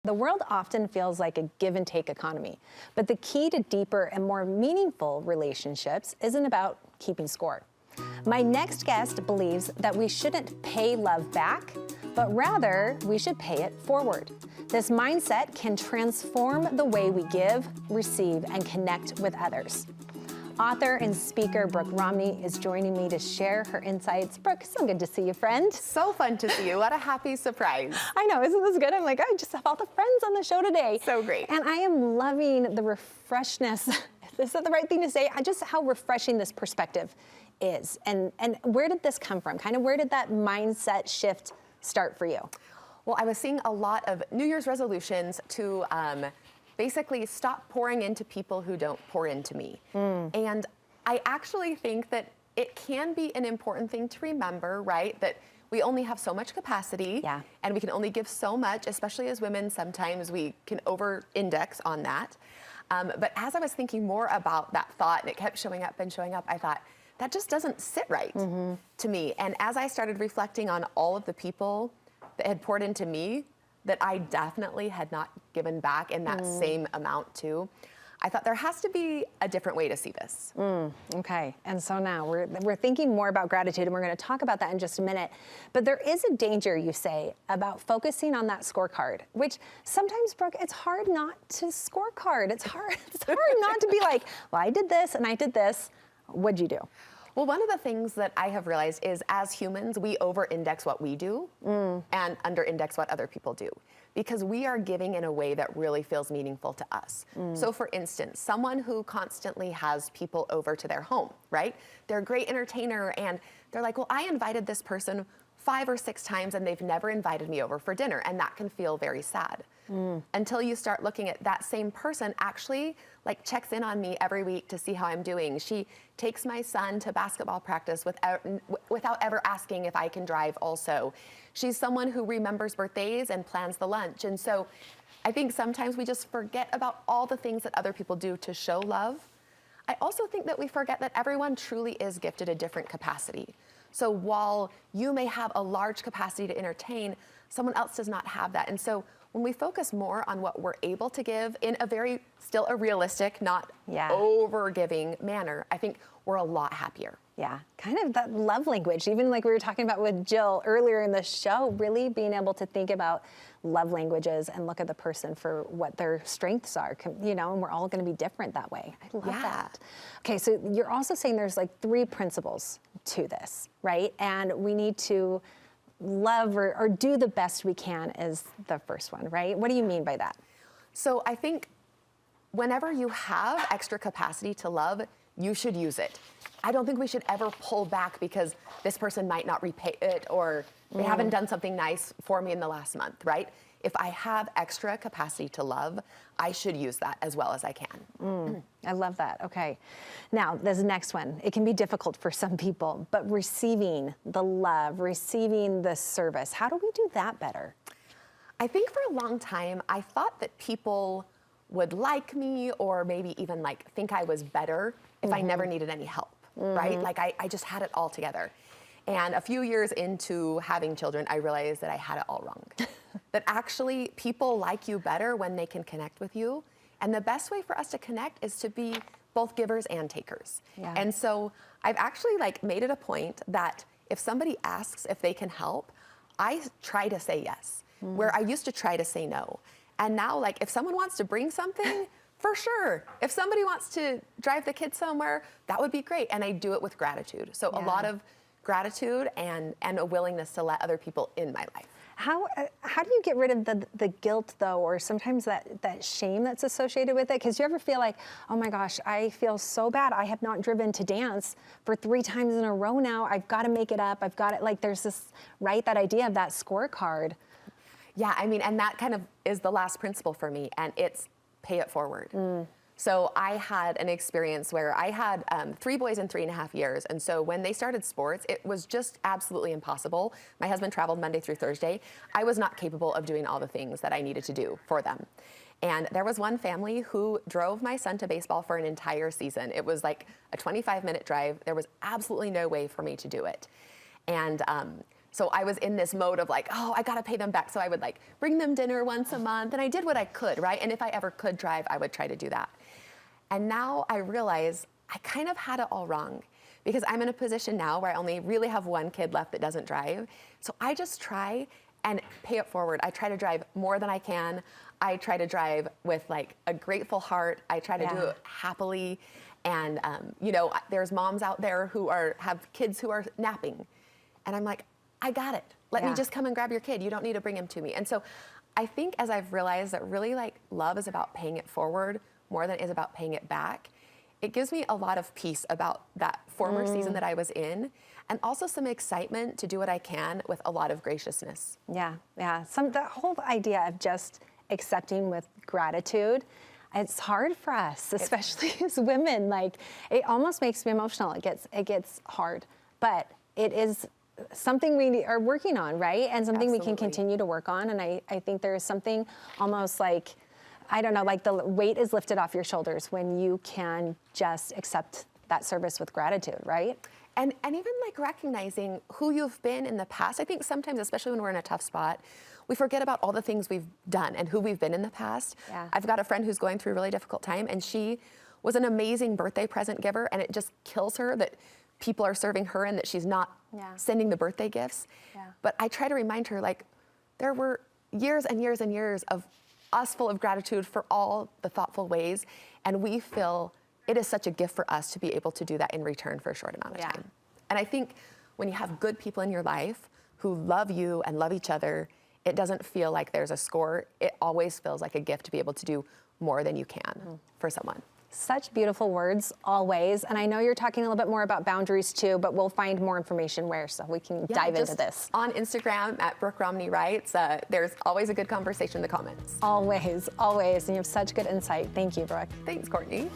The world often feels like a give and take economy, but the key to deeper and more meaningful relationships isn't about keeping score. My next guest believes that we shouldn't pay love back, but rather we should pay it forward. This mindset can transform the way we give, receive, and connect with others. Author and speaker Brooke Romney is joining me to share her insights. Brooke, so good to see you, friend. So fun to see you. What a happy surprise. I know, isn't this good? I'm like, I just have all the friends on the show today. So great. And I am loving the refreshness. Is that the right thing to say? Just how refreshing this perspective is. And where did this come from? Kind of where did that mindset shift start for you? Well, I was seeing a lot of New Year's resolutions to basically stop pouring into people who don't pour into me. And I actually think that it can be an important thing to remember, right? That we only have so much capacity, and we can only give so much, especially as women. Sometimes we can over-index on that. But as I was thinking more about that thought, and it kept showing up and showing up, I thought, that just doesn't sit right to me. And as I started reflecting on all of the people that had poured into me, that I definitely had not given back in that same amount to, I thought there has to be a different way to see this. Okay, and so now we're thinking more about gratitude, and we're going to talk about that in just a minute. But there is a danger, you say, about focusing on that scorecard, which sometimes, Brooke, it's hard not to scorecard. It's hard not to be like, well, I did this and I did this. What'd you do? Well, one of the things that I have realized is as humans, we over-index what we do and under-index what other people do, because we are giving in a way that really feels meaningful to us. So for instance, someone who constantly has people over to their home, right? They're a great entertainer and they're like, well, I invited this person 5 or 6 times and they've never invited me over for dinner, and that can feel very sad. Until you start looking at that same person actually like checks in on me every week to see how I'm doing. She takes my son to basketball practice without ever asking if I can drive also. She's someone who remembers birthdays and plans the lunch. And so I think sometimes we just forget about all the things that other people do to show love. I also think that we forget that everyone truly is gifted a different capacity. So while you may have a large capacity to entertain, someone else does not have that. And so when we focus more on what we're able to give in a still a realistic, not over-giving manner, I think we're a lot happier. Yeah, kind of that love language, even like we were talking about with Jill earlier in the show, really being able to think about love languages and look at the person for what their strengths are, you know, and we're all going to be different that way. I love that. Okay, so you're also saying there's like 3 principles to this, right? And we need to love or do the best we can is the first one, right? What do you mean by that? So I think whenever you have extra capacity to love, you should use it. I don't think we should ever pull back because this person might not repay it or they haven't done something nice for me in the last month, right? If I have extra capacity to love, I should use that as well as I can. I love that. Okay. Now, this next one, it can be difficult for some people, but receiving the love, receiving the service, how do we do that better? I think for a long time, I thought that people would like me or maybe even like think I was better if I never needed any help, right? Like I just had it all together. And a few years into having children, I realized that I had it all wrong. That actually people like you better when they can connect with you. And the best way for us to connect is to be both givers and takers. And so I've actually like made it a point that if somebody asks if they can help, I try to say yes, where I used to try to say no. And now like if someone wants to bring something, for sure. If somebody wants to drive the kids somewhere, that would be great. And I do it with gratitude. So a lot of gratitude and a willingness to let other people in my life. How do you get rid of the guilt, though, or sometimes that shame that's associated with it? Because you ever feel like, oh my gosh, I feel so bad. I have not driven to dance for 3 times in a row now. I've got to make it up. I've got it. Like there's this, right, that idea of that scorecard. Yeah, I mean, and that kind of is the last principle for me, and it's pay it forward. So I had an experience where I had 3 boys in 3.5 years. And so when they started sports, it was just absolutely impossible. My husband traveled Monday through Thursday. I was not capable of doing all the things that I needed to do for them. And there was one family who drove my son to baseball for an entire season. It was like a 25-minute drive. There was absolutely no way for me to do it. And So I was in this mode of like, oh, I gotta pay them back. So I would like bring them dinner once a month, and I did what I could, right? And if I ever could drive, I would try to do that. And now I realize I kind of had it all wrong, because I'm in a position now where I only really have one kid left that doesn't drive. So I just try and pay it forward. I try to drive more than I can. I try to drive with like a grateful heart. I try to do it happily. And you know, there's moms out there who have kids who are napping, and I'm like, I got it. Let me just come and grab your kid. You don't need to bring him to me. And so I think as I've realized that really like love is about paying it forward more than it is about paying it back, it gives me a lot of peace about that former season that I was in, and also some excitement to do what I can with a lot of graciousness. Yeah. The whole idea of just accepting with gratitude, it's hard for us, especially as women. Like, it almost makes me emotional. It gets hard, but it is something we are working on, right? And something we can continue to work on. And I think there is something almost like, I don't know, like the weight is lifted off your shoulders when you can just accept that service with gratitude, right? And even like recognizing who you've been in the past. I think sometimes, especially when we're in a tough spot, we forget about all the things we've done and who we've been in the past. Yeah. I've got a friend who's going through a really difficult time, and she was an amazing birthday present giver, and it just kills her that people are serving her and that she's not sending the birthday gifts. Yeah. But I try to remind her, like, there were years and years and years of us full of gratitude for all the thoughtful ways, and we feel it is such a gift for us to be able to do that in return for a short amount of time. And I think when you have good people in your life who love you and love each other, it doesn't feel like there's a score. It always feels like a gift to be able to do more than you can for someone. Such beautiful words, always. And I know you're talking a little bit more about boundaries too, but we'll find more information where, so we can dive into this. On Instagram at Brooke Romney Writes. There's always a good conversation in the comments. Always. And you have such good insight. Thank you, Brooke. Thanks, Courtney.